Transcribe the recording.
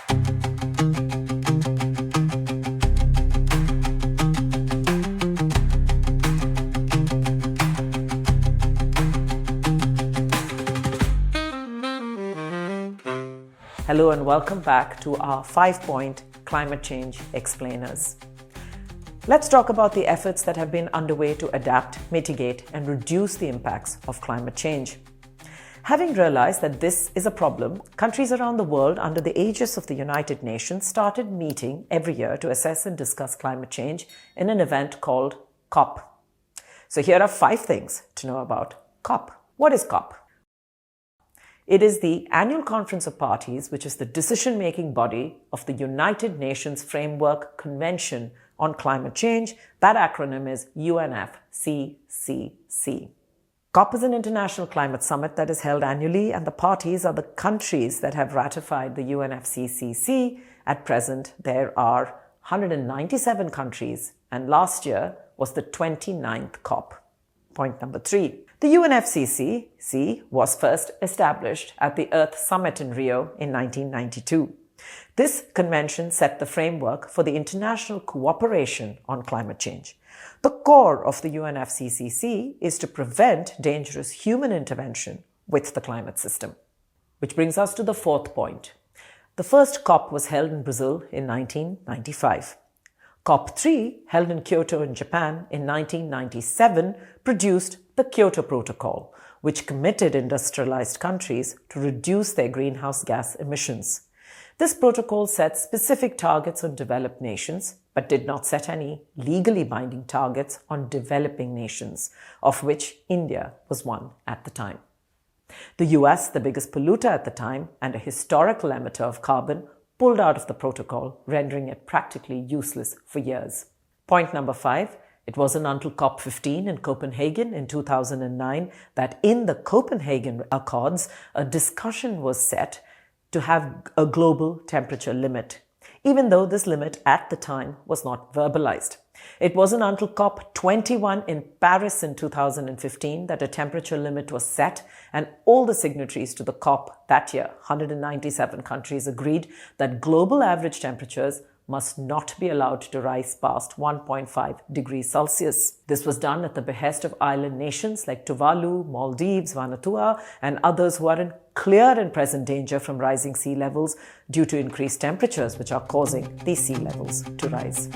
Hello and welcome back to our 5-point climate change explainers. Let's talk about the efforts that have been underway to adapt, mitigate, and reduce the impacts of climate change. Having realized that this is a problem, countries around the world under the aegis of the United Nations started meeting every year to assess and discuss climate change in an event called COP. So here are 5 things to know about COP. What is COP? It is the annual conference of parties, which is the decision-making body of the United Nations Framework Convention on Climate Change. That acronym is UNFCCC. COP is an international climate summit that is held annually, and the parties are the countries that have ratified the UNFCCC. At present, there are 197 countries, and last year was the 29th COP. Point number 3. The UNFCCC was first established at the Earth Summit in Rio in 1992. This convention set the framework for the international cooperation on climate change. The core of the UNFCCC is to prevent dangerous human intervention with the climate system. Which brings us to the 4th point. The first COP was held in Brazil in 1995. COP3, held in Kyoto in Japan in 1997, produced the Kyoto Protocol, which committed industrialized countries to reduce their greenhouse gas emissions. This protocol set specific targets on developed nations, but did not set any legally binding targets on developing nations, of which India was one at the time. The US, the biggest polluter at the time and a historical emitter of carbon, pulled out of the protocol, rendering it practically useless for years. Point number 5. It wasn't until COP15 in Copenhagen in 2009 that in the Copenhagen Accords, a discussion was set to have a global temperature limit, even though this limit at the time was not verbalized. It wasn't until COP21 in Paris in 2015 that a temperature limit was set, and all the signatories to the COP that year, 197 countries, agreed that global average temperatures must not be allowed to rise past 1.5 degrees Celsius. This was done at the behest of island nations like Tuvalu, Maldives, Vanuatu, and others who are in clear and present danger from rising sea levels due to increased temperatures, which are causing these sea levels to rise.